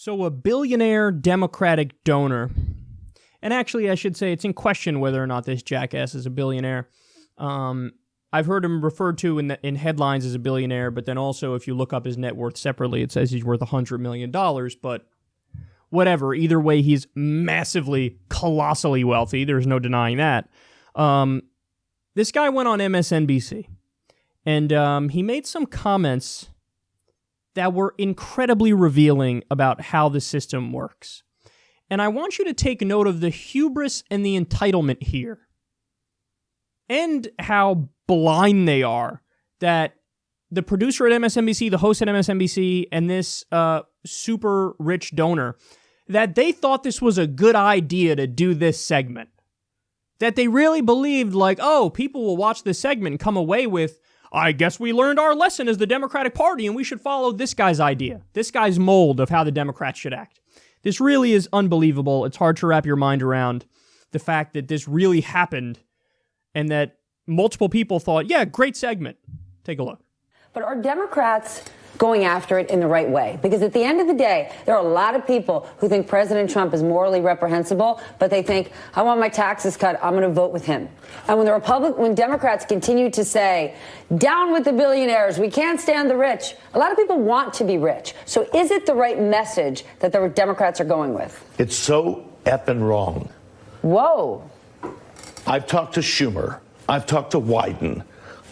So a billionaire Democratic donor, and actually I should say it's in question whether or not this jackass is a billionaire. I've heard him referred to in headlines as a billionaire, but then also if you look up his net worth separately, it says he's worth $100 million, but whatever. Either way, he's massively, colossally wealthy. There's no denying that. This guy went on MSNBC, and he made some comments that were incredibly revealing about how the system works. And I want you to take note of the hubris and the entitlement here, and how blind they are that the producer at MSNBC, the host at MSNBC, and this super rich donor, that they thought this was a good idea to do this segment. That they really believed, like, oh, people will watch this segment and come away with, I guess we learned our lesson as the Democratic Party and we should follow this guy's idea, this guy's mold of how the Democrats should act. This really is unbelievable. It's hard to wrap your mind around the fact that this really happened and that multiple people thought, yeah, great segment. Take a look. But are Democrats going after it in the right way? Because at the end of the day, there are a lot of people who think President Trump is morally reprehensible, but they think, I want my taxes cut, I'm going to vote with him. And when Democrats continue to say, down with the billionaires, we can't stand the rich, a lot of people want to be rich. So is it the right message that the Democrats are going with? It's so effing wrong. Whoa. I've talked to Schumer. I've talked to Wyden.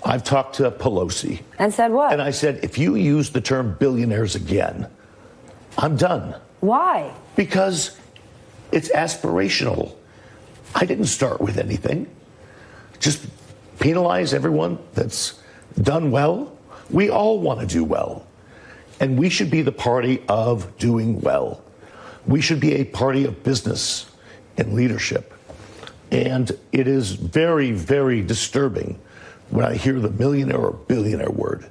I've talked to Pelosi. And said what? And I said, if you use the term billionaires again, I'm done. Why? Because it's aspirational. I didn't start with anything. Just penalize everyone that's done well. We all want to do well. And we should be the party of doing well. We should be a party of business and leadership. And it is very, very disturbing when I hear the millionaire or billionaire word.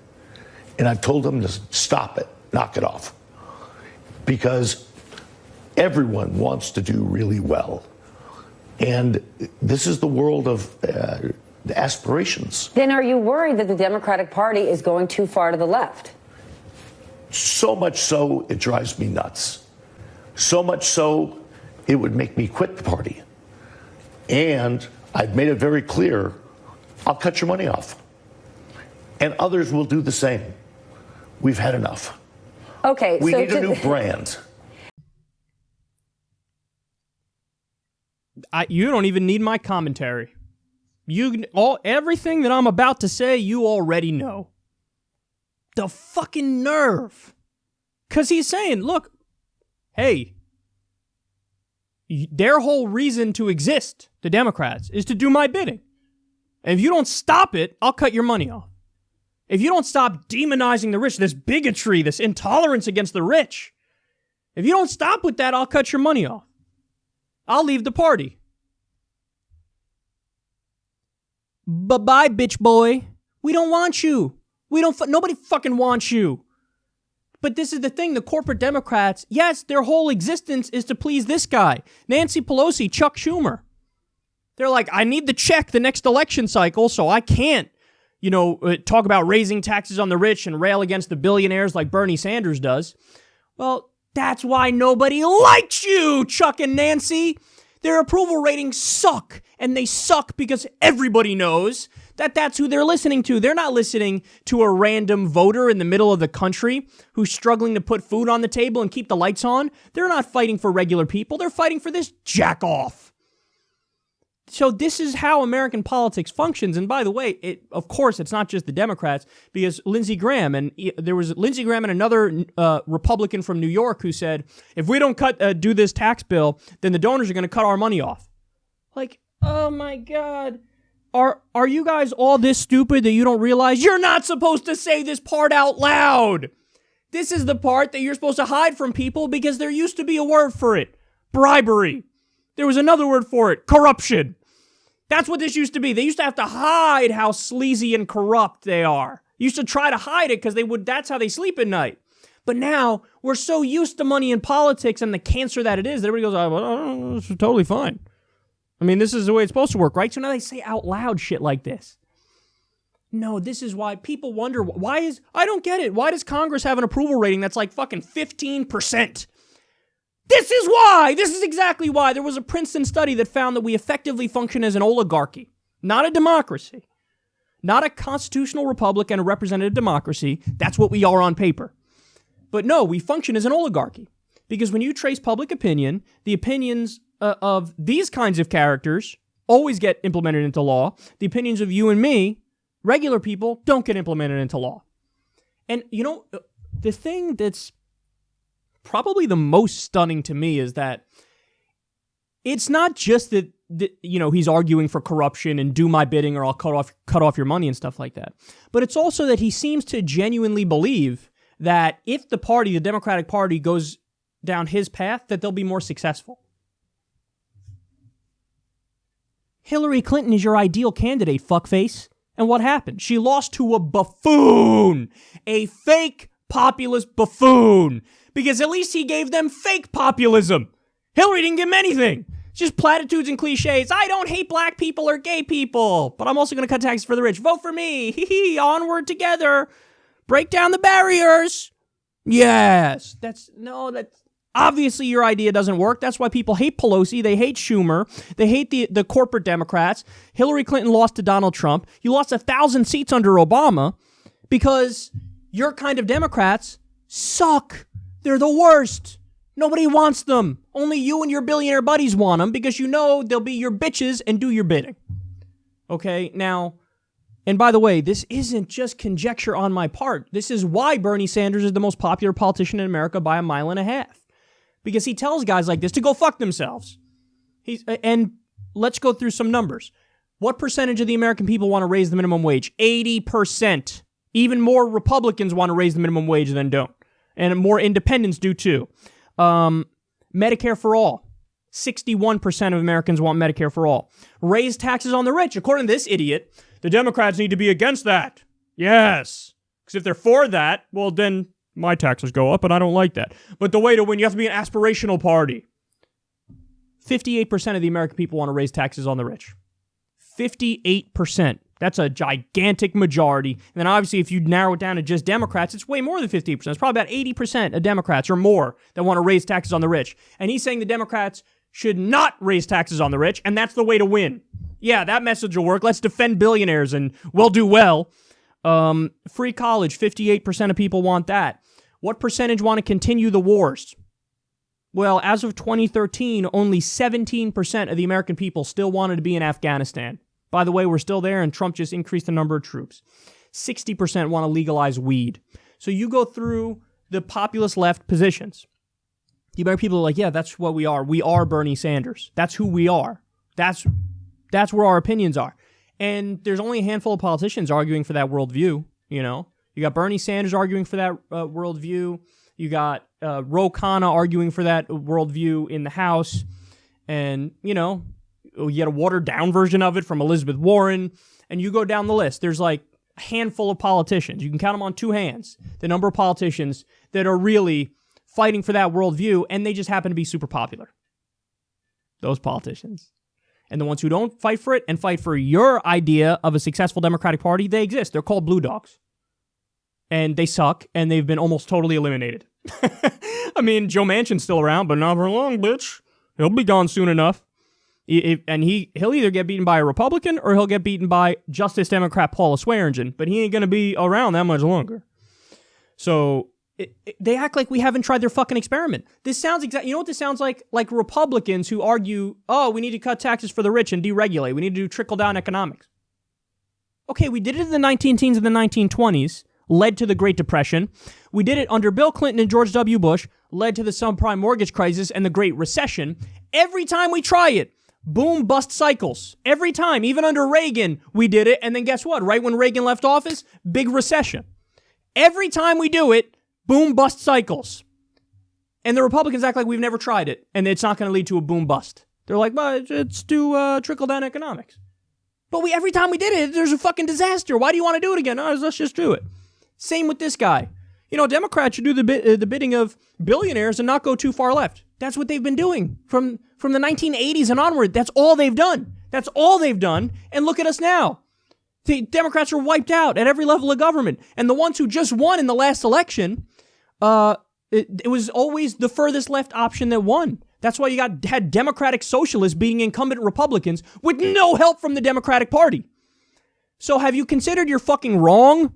And I've told them to stop it, knock it off. Because everyone wants to do really well. And this is the world of aspirations. Then are you worried that the Democratic Party is going too far to the left? So much so, it drives me nuts. So much so, it would make me quit the party. And I've made it very clear, I'll cut your money off. And others will do the same. We've had enough. Okay, we need a new brand. You don't even need my commentary. Everything that I'm about to say, you already know. The fucking nerve. Because he's saying, look, hey, their whole reason to exist, the Democrats, is to do my bidding. And if you don't stop it, I'll cut your money off. If you don't stop demonizing the rich, this bigotry, this intolerance against the rich, if you don't stop with that, I'll cut your money off. I'll leave the party. Bye-bye, bitch boy. We don't want you. Nobody fucking wants you. But this is the thing, the corporate Democrats, yes, their whole existence is to please this guy, Nancy Pelosi, Chuck Schumer. They're like, I need the check the next election cycle, so I can't, talk about raising taxes on the rich and rail against the billionaires like Bernie Sanders does. Well, that's why nobody likes you, Chuck and Nancy. Their approval ratings suck, and they suck because everybody knows that that's who they're listening to. They're not listening to a random voter in the middle of the country who's struggling to put food on the table and keep the lights on. They're not fighting for regular people. They're fighting for this jack-off. So this is how American politics functions. And by the way, of course, it's not just the Democrats, because Lindsey Graham and another Republican from New York who said, if we don't do this tax bill, then the donors are going to cut our money off. Like, oh my God. Are you guys all this stupid that you don't realize you're not supposed to say this part out loud? This is the part that you're supposed to hide from people because there used to be a word for it. Bribery. There was another word for it. Corruption. That's what this used to be. They used to have to hide how sleazy and corrupt they are. Used to try to hide it because that's how they sleep at night. But now we're so used to money in politics and the cancer that it is that everybody goes, oh, this is totally fine. I mean, this is the way it's supposed to work, right? So now they say out loud shit like this. No, this is why people wonder, I don't get it. Why does Congress have an approval rating that's like fucking 15%? This is why. This is exactly why. There was a Princeton study that found that we effectively function as an oligarchy, not a democracy, not a constitutional republic and a representative democracy. That's what we are on paper. But no, we function as an oligarchy. Because when you trace public opinion, the opinions of these kinds of characters always get implemented into law. The opinions of you and me, regular people, don't get implemented into law. And, you know, the thing that's probably the most stunning to me is that it's not just that, you know, he's arguing for corruption and do my bidding or I'll cut off your money and stuff like that. But it's also that he seems to genuinely believe that if the party, the Democratic Party, goes down his path, that they'll be more successful. Hillary Clinton is your ideal candidate, fuckface. And what happened? She lost to a buffoon, a fake populist buffoon, because at least he gave them fake populism. Hillary didn't give them anything. It's just platitudes and cliches. I don't hate black people or gay people, but I'm also going to cut taxes for the rich. Vote for me. Hee onward together. Break down the barriers. Yes. That's obviously your idea doesn't work. That's why people hate Pelosi. They hate Schumer. They hate the corporate Democrats. Hillary Clinton lost to Donald Trump. You lost 1,000 seats under Obama because your kind of Democrats suck. They're the worst. Nobody wants them. Only you and your billionaire buddies want them because you know they'll be your bitches and do your bidding. Okay, now, and by the way, this isn't just conjecture on my part. This is why Bernie Sanders is the most popular politician in America by 1.5 miles. Because he tells guys like this to go fuck themselves. And let's go through some numbers. What percentage of the American people want to raise the minimum wage? 80%. Even more Republicans want to raise the minimum wage than don't. And more independents do too. Medicare for all. 61% of Americans want Medicare for all. Raise taxes on the rich. According to this idiot, the Democrats need to be against that. Yes. Because if they're for that, well then my taxes go up, and I don't like that. But the way to win, you have to be an aspirational party. 58% of the American people want to raise taxes on the rich. 58%. That's a gigantic majority. And then obviously, if you narrow it down to just Democrats, it's way more than 58%. It's probably about 80% of Democrats or more that want to raise taxes on the rich. And he's saying the Democrats should not raise taxes on the rich, and that's the way to win. Yeah, that message will work. Let's defend billionaires, and we'll do well. Free college, 58% of people want that. What percentage want to continue the wars? Well, as of 2013, only 17% of the American people still wanted to be in Afghanistan. By the way, we're still there, and Trump just increased the number of troops. 60% want to legalize weed. So you go through the populist left positions. The American people are like, yeah, that's what we are. We are Bernie Sanders. That's who we are. That's where our opinions are. And there's only a handful of politicians arguing for that worldview, you know. You got Bernie Sanders arguing for that worldview. You got Ro Khanna arguing for that worldview in the House. And, you know, you get a watered-down version of it from Elizabeth Warren. And you go down the list. There's like a handful of politicians. You can count them on two hands. The number of politicians that are really fighting for that worldview, and they just happen to be super popular. Those politicians. And the ones who don't fight for it and fight for your idea of a successful Democratic Party, they exist. They're called blue dogs. And they suck, and they've been almost totally eliminated. I mean, Joe Manchin's still around, but not for long, bitch. He'll be gone soon enough. And he'll either get beaten by a Republican or he'll get beaten by Justice Democrat Paula Swearingen, but he ain't going to be around that much longer. So they act like we haven't tried their fucking experiment. This sounds exactly, you know what this sounds like? Like Republicans who argue, oh, we need to cut taxes for the rich and deregulate. We need to do trickle-down economics. Okay, we did it in the 19-teens and the 1920s, led to the Great Depression. We did it under Bill Clinton and George W. Bush, led to the subprime mortgage crisis and the Great Recession. Every time we try it, boom, bust cycles. Every time, even under Reagan, we did it. And then guess what? Right when Reagan left office, big recession. Every time we do it, boom, bust cycles. And the Republicans act like we've never tried it, and it's not going to lead to a boom bust. They're like, well, let's do trickle-down economics. But every time we did it, there's a fucking disaster. Why do you want to do it again? Oh, let's just do it. Same with this guy. You know, Democrats should do the bidding of billionaires and not go too far left. That's what they've been doing from the 1980s and onward. That's all they've done. That's all they've done. And look at us now. The Democrats are wiped out at every level of government. And the ones who just won in the last election, It was always the furthest left option that won. That's why you had Democratic socialists beating incumbent Republicans with no help from the Democratic Party. So have you considered you're fucking wrong?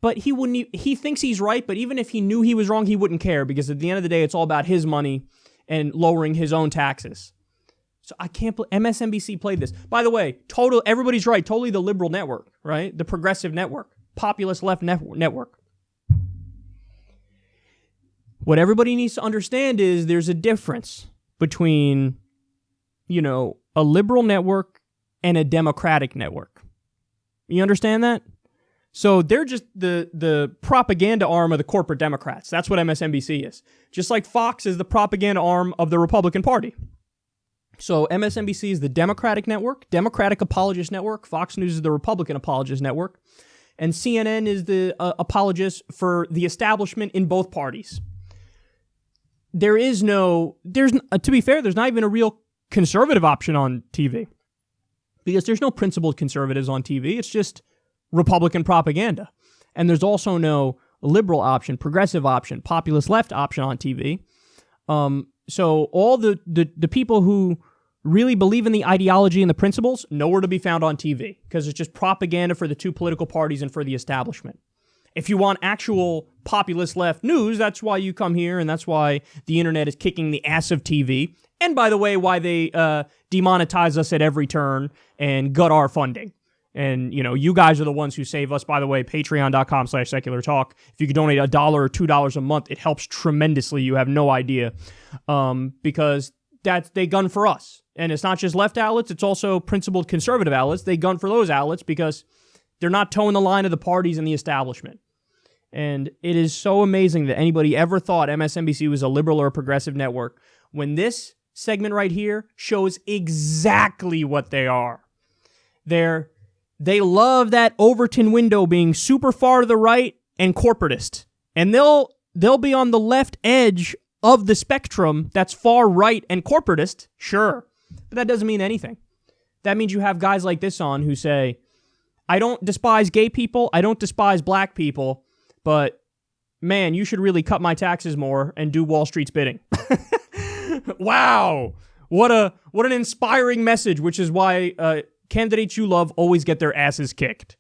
But he thinks he's right, but even if he knew he was wrong, he wouldn't care, because at the end of the day, it's all about his money and lowering his own taxes. So I can't believe MSNBC played this. By the way, everybody's right. Totally the liberal network, right? The progressive network, populist left network. What everybody needs to understand is there's a difference between, a liberal network and a democratic network. You understand that? So they're just the propaganda arm of the corporate Democrats. That's what MSNBC is. Just like Fox is the propaganda arm of the Republican Party. So MSNBC is the Democratic network, Democratic apologist network. Fox News is the Republican apologist network. And CNN is the apologist for the establishment in both parties. To be fair, there's not even a real conservative option on TV. Because there's no principled conservatives on TV. It's just Republican propaganda. And there's also no liberal option, progressive option, populist left option on TV. So all the people who really believe in the ideology and the principles, nowhere to be found on TV, because it's just propaganda for the two political parties and for the establishment. If you want actual populist left news, that's why you come here, and that's why the internet is kicking the ass of TV. And by the way, why they demonetize us at every turn and gut our funding. And, you guys are the ones who save us. By the way, patreon.com/secular talk. If you could donate $1 or $2 a month, it helps tremendously. You have no idea. Because they gun for us. And it's not just left outlets, it's also principled conservative outlets. They gun for those outlets because they're not towing the line of the parties and the establishment. And it is so amazing that anybody ever thought MSNBC was a liberal or a progressive network when this segment right here shows exactly what they are. They love that Overton window being super far to the right and corporatist. And they'll be on the left edge of the spectrum that's far right and corporatist, sure. But that doesn't mean anything. That means you have guys like this on who say, I don't despise gay people, I don't despise black people, but man, you should really cut my taxes more and do Wall Street's bidding. Wow. What an inspiring message, which is why candidates you love always get their asses kicked.